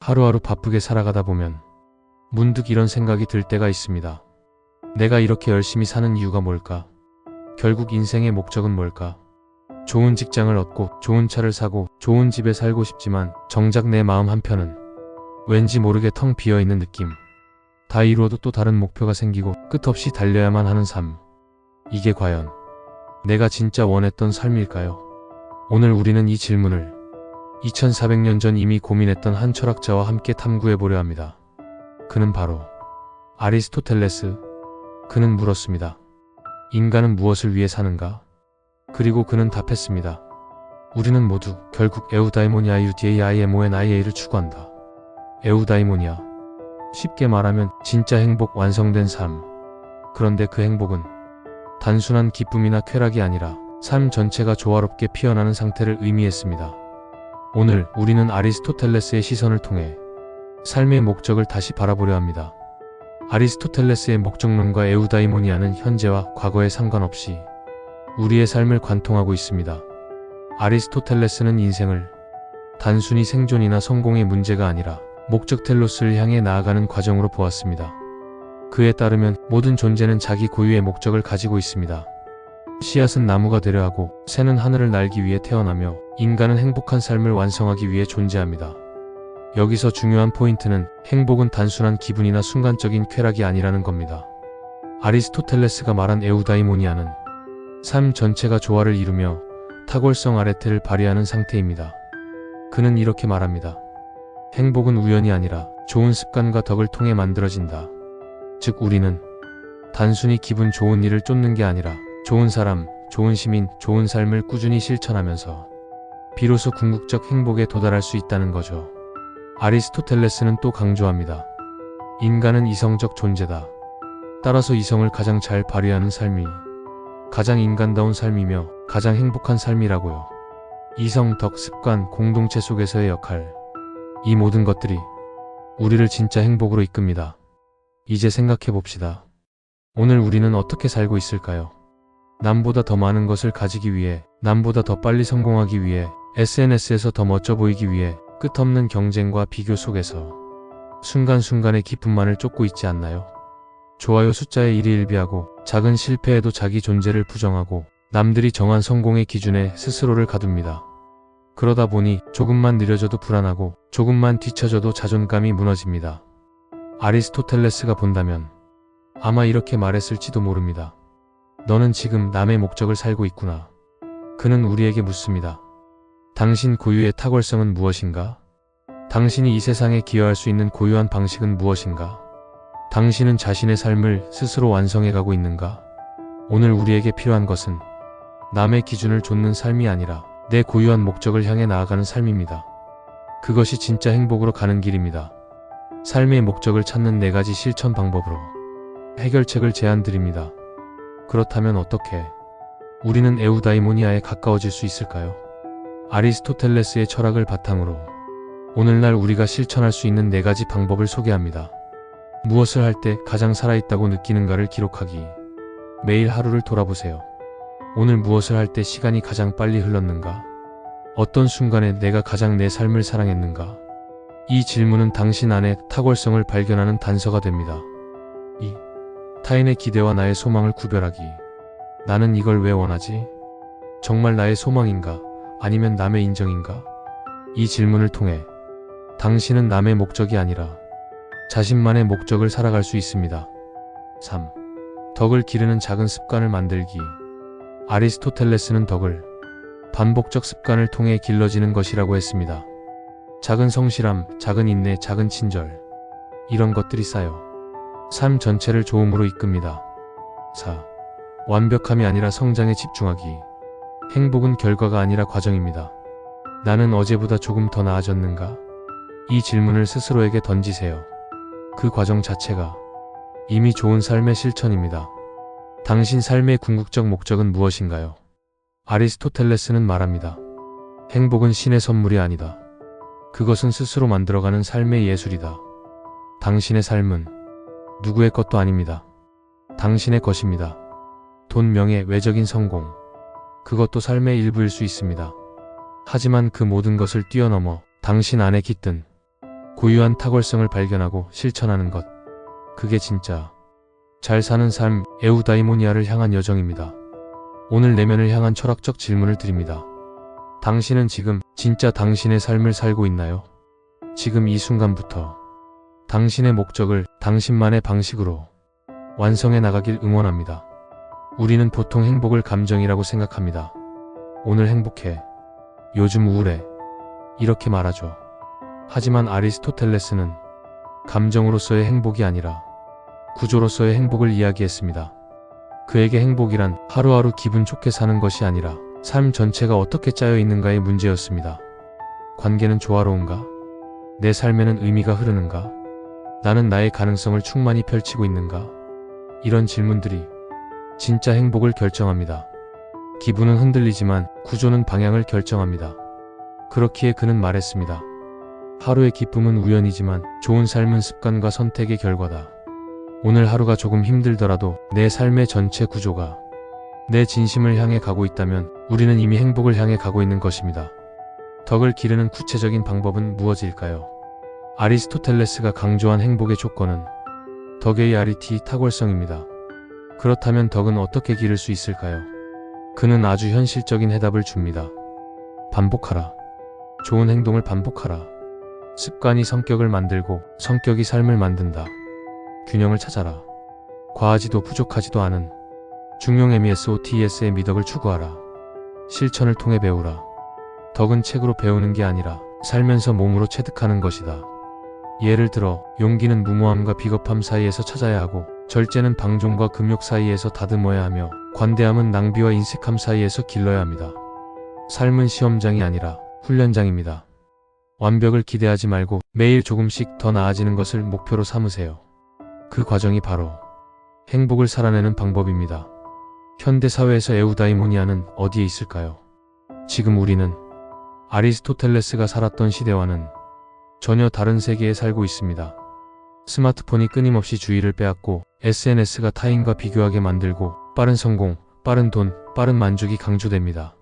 하루하루 바쁘게 살아가다 보면 문득 이런 생각이 들 때가 있습니다. 내가 이렇게 열심히 사는 이유가 뭘까? 결국 인생의 목적은 뭘까? 좋은 직장을 얻고 좋은 차를 사고 좋은 집에 살고 싶지만 정작 내 마음 한편은 왠지 모르게 텅 비어있는 느낌. 다 이루어도 또 다른 목표가 생기고 끝없이 달려야만 하는 삶. 이게 과연 내가 진짜 원했던 삶일까요? 오늘 우리는 이 질문을 2400년 전 이미 고민했던 한 철학자와 함께 탐구해보려 합니다. 그는 바로 아리스토텔레스. 그는 물었습니다. 인간은 무엇을 위해 사는가? 그리고 그는 답했습니다. 우리는 모두 결국 에우다이모니아 UDAIMONIA를 추구한다. 에우다이모니아. 쉽게 말하면 진짜 행복, 완성된 삶. 그런데 그 행복은 단순한 기쁨이나 쾌락이 아니라 삶 전체가 조화롭게 피어나는 상태를 의미했습니다. 오늘 우리는 아리스토텔레스의 시선을 통해 삶의 목적을 다시 바라보려 합니다. 아리스토텔레스의 목적론과 에우다이모니아는 현재와 과거에 상관없이 우리의 삶을 관통하고 있습니다. 아리스토텔레스는 인생을 단순히 생존이나 성공의 문제가 아니라 목적 텔로스를 향해 나아가는 과정으로 보았습니다. 그에 따르면 모든 존재는 자기 고유의 목적을 가지고 있습니다. 씨앗은 나무가 되려 하고 새는 하늘을 날기 위해 태어나며 인간은 행복한 삶을 완성하기 위해 존재합니다. 여기서 중요한 포인트는 행복은 단순한 기분이나 순간적인 쾌락이 아니라는 겁니다. 아리스토텔레스가 말한 에우다이모니아는 삶 전체가 조화를 이루며 탁월성 아레테를 발휘하는 상태입니다. 그는 이렇게 말합니다. 행복은 우연이 아니라 좋은 습관과 덕을 통해 만들어진다. 즉 우리는 단순히 기분 좋은 일을 쫓는 게 아니라 좋은 사람, 좋은 시민, 좋은 삶을 꾸준히 실천하면서 비로소 궁극적 행복에 도달할 수 있다는 거죠. 아리스토텔레스는 또 강조합니다. 인간은 이성적 존재다. 따라서 이성을 가장 잘 발휘하는 삶이 가장 인간다운 삶이며 가장 행복한 삶이라고요. 이성, 덕, 습관, 공동체 속에서의 역할. 이 모든 것들이 우리를 진짜 행복으로 이끕니다. 이제 생각해 봅시다. 오늘 우리는 어떻게 살고 있을까요? 남보다 더 많은 것을 가지기 위해, 남보다 더 빨리 성공하기 위해, SNS에서 더 멋져 보이기 위해 끝없는 경쟁과 비교 속에서 순간순간의 기쁨만을 쫓고 있지 않나요? 좋아요 숫자에 일희일비하고 작은 실패에도 자기 존재를 부정하고 남들이 정한 성공의 기준에 스스로를 가둡니다. 그러다 보니 조금만 느려져도 불안하고 조금만 뒤처져도 자존감이 무너집니다. 아리스토텔레스가 본다면 아마 이렇게 말했을지도 모릅니다. 너는 지금 남의 목적을 살고 있구나. 그는 우리에게 묻습니다. 당신 고유의 탁월성은 무엇인가? 당신이 이 세상에 기여할 수 있는 고유한 방식은 무엇인가? 당신은 자신의 삶을 스스로 완성해가고 있는가? 오늘 우리에게 필요한 것은 남의 기준을 좇는 삶이 아니라 내 고유한 목적을 향해 나아가는 삶입니다. 그것이 진짜 행복으로 가는 길입니다. 삶의 목적을 찾는 4가지 실천 방법으로 해결책을 제안드립니다. 그렇다면 어떻게 우리는 에우다이모니아에 가까워질 수 있을까요? 아리스토텔레스의 철학을 바탕으로 오늘날 우리가 실천할 수 있는 4가지 방법을 소개합니다. 무엇을 할 때 가장 살아있다고 느끼는가를 기록하기. 매일 하루를 돌아보세요. 오늘 무엇을 할 때 시간이 가장 빨리 흘렀는가? 어떤 순간에 내가 가장 내 삶을 사랑했는가? 이 질문은 당신 안에 탁월성을 발견하는 단서가 됩니다. 2. 타인의 기대와 나의 소망을 구별하기. 나는 이걸 왜 원하지? 정말 나의 소망인가? 아니면 남의 인정인가? 이 질문을 통해 당신은 남의 목적이 아니라 자신만의 목적을 살아갈 수 있습니다. 3. 덕을 기르는 작은 습관을 만들기. 아리스토텔레스는 덕을 반복적 습관을 통해 길러지는 것이라고 했습니다. 작은 성실함, 작은 인내, 작은 친절. 이런 것들이 쌓여 삶 전체를 좋음으로 이끕니다. 4. 완벽함이 아니라 성장에 집중하기. 행복은 결과가 아니라 과정입니다. 나는 어제보다 조금 더 나아졌는가? 이 질문을 스스로에게 던지세요. 그 과정 자체가 이미 좋은 삶의 실천입니다. 당신 삶의 궁극적 목적은 무엇인가요? 아리스토텔레스는 말합니다. 행복은 신의 선물이 아니다. 그것은 스스로 만들어가는 삶의 예술이다. 당신의 삶은 누구의 것도 아닙니다. 당신의 것입니다. 돈, 명예, 외적인 성공. 그것도 삶의 일부일 수 있습니다. 하지만 그 모든 것을 뛰어넘어 당신 안에 깃든 고유한 탁월성을 발견하고 실천하는 것. 그게 진짜 잘 사는 삶, 에우다이모니아를 향한 여정입니다. 오늘 내면을 향한 철학적 질문을 드립니다. 당신은 지금 진짜 당신의 삶을 살고 있나요? 지금 이 순간부터 당신의 목적을 당신만의 방식으로 완성해 나가길 응원합니다. 우리는 보통 행복을 감정이라고 생각합니다. 오늘 행복해. 요즘 우울해. 이렇게 말하죠. 하지만 아리스토텔레스는 감정으로서의 행복이 아니라 구조로서의 행복을 이야기했습니다. 그에게 행복이란 하루하루 기분 좋게 사는 것이 아니라 삶 전체가 어떻게 짜여 있는가의 문제였습니다. 관계는 조화로운가? 내 삶에는 의미가 흐르는가? 나는 나의 가능성을 충만히 펼치고 있는가? 이런 질문들이 진짜 행복을 결정합니다. 기분은 흔들리지만 구조는 방향을 결정합니다. 그렇기에 그는 말했습니다. 하루의 기쁨은 우연이지만 좋은 삶은 습관과 선택의 결과다. 오늘 하루가 조금 힘들더라도 내 삶의 전체 구조가 내 진심을 향해 가고 있다면 우리는 이미 행복을 향해 가고 있는 것입니다. 덕을 기르는 구체적인 방법은 무엇일까요? 아리스토텔레스가 강조한 행복의 조건은 덕의 아리티 탁월성입니다. 그렇다면 덕은 어떻게 기를 수 있을까요? 그는 아주 현실적인 해답을 줍니다. 반복하라. 좋은 행동을 반복하라. 습관이 성격을 만들고 성격이 삶을 만든다. 균형을 찾아라. 과하지도 부족하지도 않은 중용 MESOTES의 미덕을 추구하라. 실천을 통해 배우라. 덕은 책으로 배우는 게 아니라 살면서 몸으로 체득하는 것이다. 예를 들어 용기는 무모함과 비겁함 사이에서 찾아야 하고 절제는 방종과 금욕 사이에서 다듬어야 하며 관대함은 낭비와 인색함 사이에서 길러야 합니다. 삶은 시험장이 아니라 훈련장입니다. 완벽을 기대하지 말고 매일 조금씩 더 나아지는 것을 목표로 삼으세요. 그 과정이 바로 행복을 살아내는 방법입니다. 현대 사회에서 에우다이모니아는 어디에 있을까요? 지금 우리는 아리스토텔레스가 살았던 시대와는 전혀 다른 세계에 살고 있습니다. 스마트폰이 끊임없이 주의를 빼앗고 SNS가 타인과 비교하게 만들고 빠른 성공, 빠른 돈, 빠른 만족이 강조됩니다.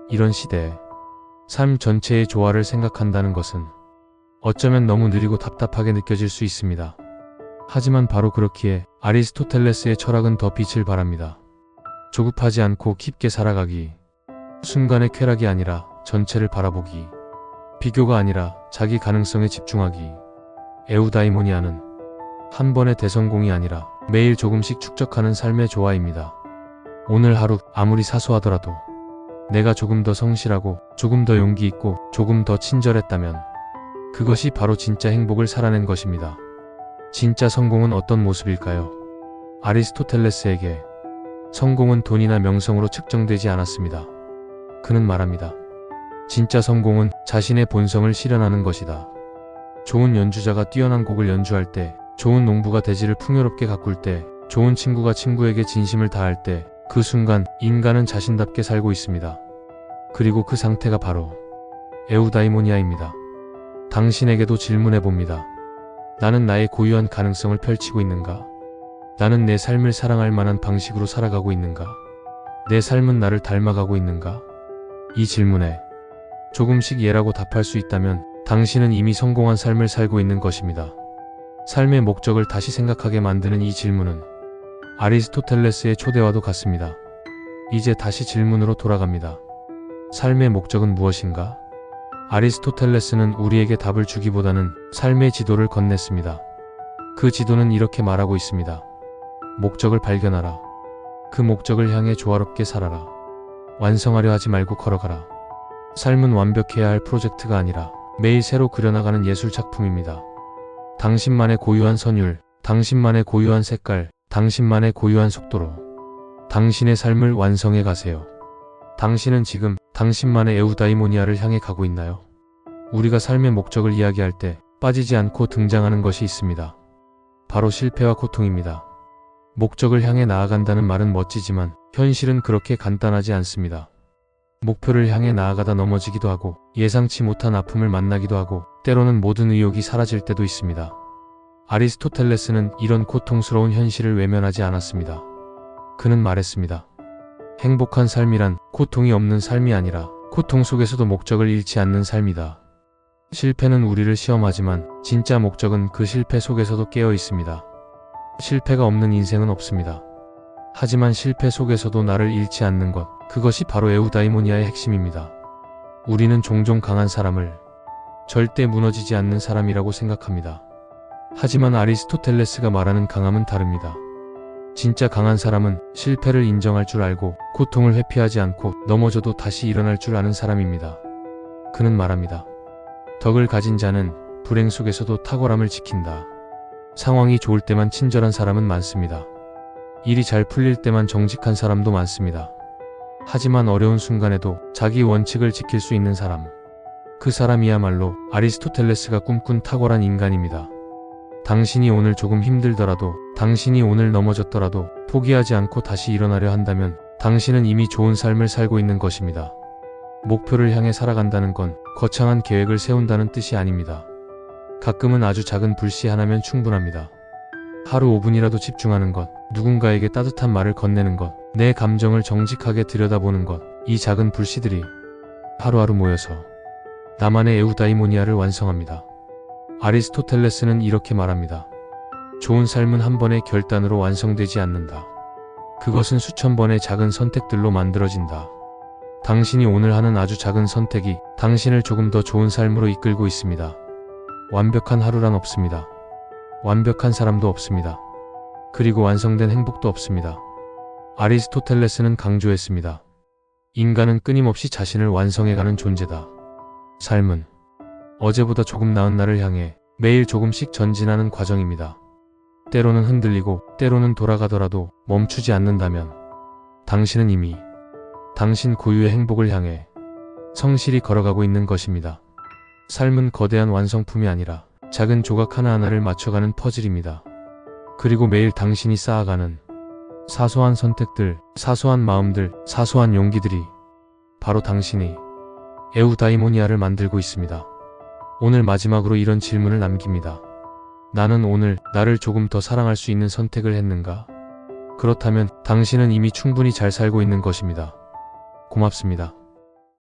이런 시대에 삶 전체의 조화를 생각한다는 것은 어쩌면 너무 느리고 답답하게 느껴질 수 있습니다. 하지만 바로 그렇기에 아리스토텔레스의 철학은 더 빛을 발합니다. 조급하지 않고 깊게 살아가기, 순간의 쾌락이 아니라 전체를 바라보기, 비교가 아니라 자기 가능성에 집중하기. 에우다이모니아는 한 번의 대성공이 아니라 매일 조금씩 축적하는 삶의 조화입니다. 오늘 하루 아무리 사소하더라도 내가 조금 더 성실하고 조금 더 용기 있고 조금 더 친절했다면 그것이 바로 진짜 행복을 살아낸 것입니다. 진짜 성공은 어떤 모습일까요? 아리스토텔레스에게 성공은 돈이나 명성으로 측정되지 않았습니다. 그는 말합니다. 진짜 성공은 자신의 본성을 실현하는 것이다. 좋은 연주자가 뛰어난 곡을 연주할 때, 좋은 농부가 대지를 풍요롭게 가꿀 때, 좋은 친구가 친구에게 진심을 다할 때, 그 순간 인간은 자신답게 살고 있습니다. 그리고 그 상태가 바로 에우다이모니아입니다. 당신에게도 질문해봅니다. 나는 나의 고유한 가능성을 펼치고 있는가? 나는 내 삶을 사랑할 만한 방식으로 살아가고 있는가? 내 삶은 나를 닮아가고 있는가? 이 질문에 조금씩 예라고 답할 수 있다면 당신은 이미 성공한 삶을 살고 있는 것입니다. 삶의 목적을 다시 생각하게 만드는 이 질문은 아리스토텔레스의 초대와도 같습니다. 이제 다시 질문으로 돌아갑니다. 삶의 목적은 무엇인가? 아리스토텔레스는 우리에게 답을 주기보다는 삶의 지도를 건넸습니다. 그 지도는 이렇게 말하고 있습니다. 목적을 발견하라. 그 목적을 향해 조화롭게 살아라. 완성하려 하지 말고 걸어가라. 삶은 완벽해야 할 프로젝트가 아니라 매일 새로 그려나가는 예술 작품입니다. 당신만의 고유한 선율, 당신만의 고유한 색깔, 당신만의 고유한 속도로 당신의 삶을 완성해 가세요. 당신은 지금 당신만의 에우다이모니아를 향해 가고 있나요? 우리가 삶의 목적을 이야기할 때 빠지지 않고 등장하는 것이 있습니다. 바로 실패와 고통입니다. 목적을 향해 나아간다는 말은 멋지지만 현실은 그렇게 간단하지 않습니다. 목표를 향해 나아가다 넘어지기도 하고 예상치 못한 아픔을 만나기도 하고 때로는 모든 의욕이 사라질 때도 있습니다. 아리스토텔레스는 이런 고통스러운 현실을 외면하지 않았습니다. 그는 말했습니다. 행복한 삶이란 고통이 없는 삶이 아니라 고통 속에서도 목적을 잃지 않는 삶이다. 실패는 우리를 시험하지만 진짜 목적은 그 실패 속에서도 깨어 있습니다. 실패가 없는 인생은 없습니다. 하지만 실패 속에서도 나를 잃지 않는 것, 그것이 바로 에우다이모니아의 핵심입니다. 우리는 종종 강한 사람을 절대 무너지지 않는 사람이라고 생각합니다. 하지만 아리스토텔레스가 말하는 강함은 다릅니다. 진짜 강한 사람은 실패를 인정할 줄 알고 고통을 회피하지 않고 넘어져도 다시 일어날 줄 아는 사람입니다. 그는 말합니다. 덕을 가진 자는 불행 속에서도 탁월함을 지킨다. 상황이 좋을 때만 친절한 사람은 많습니다. 일이 잘 풀릴 때만 정직한 사람도 많습니다. 하지만 어려운 순간에도 자기 원칙을 지킬 수 있는 사람, 그 사람이야말로 아리스토텔레스가 꿈꾼 탁월한 인간입니다. 당신이 오늘 조금 힘들더라도, 당신이 오늘 넘어졌더라도 포기하지 않고 다시 일어나려 한다면 당신은 이미 좋은 삶을 살고 있는 것입니다. 목표를 향해 살아간다는 건 거창한 계획을 세운다는 뜻이 아닙니다. 가끔은 아주 작은 불씨 하나면 충분합니다. 하루 5분이라도 집중하는 것, 누군가에게 따뜻한 말을 건네는 것, 내 감정을 정직하게 들여다보는 것, 이 작은 불씨들이 하루하루 모여서 나만의 에우다이모니아를 완성합니다. 아리스토텔레스는 이렇게 말합니다. 좋은 삶은 한 번의 결단으로 완성되지 않는다. 그것은 수천 번의 작은 선택들로 만들어진다. 당신이 오늘 하는 아주 작은 선택이 당신을 조금 더 좋은 삶으로 이끌고 있습니다. 완벽한 하루란 없습니다. 완벽한 사람도 없습니다. 그리고 완성된 행복도 없습니다. 아리스토텔레스는 강조했습니다. 인간은 끊임없이 자신을 완성해가는 존재다. 삶은 어제보다 조금 나은 날을 향해 매일 조금씩 전진하는 과정입니다. 때로는 흔들리고 때로는 돌아가더라도 멈추지 않는다면 당신은 이미 당신 고유의 행복을 향해 성실히 걸어가고 있는 것입니다. 삶은 거대한 완성품이 아니라 작은 조각 하나하나를 맞춰가는 퍼즐입니다. 그리고 매일 당신이 쌓아가는 사소한 선택들, 사소한 마음들, 사소한 용기들이 바로 당신이 에우다이모니아를 만들고 있습니다. 오늘 마지막으로 이런 질문을 남깁니다. 나는 오늘 나를 조금 더 사랑할 수 있는 선택을 했는가? 그렇다면 당신은 이미 충분히 잘 살고 있는 것입니다. 고맙습니다.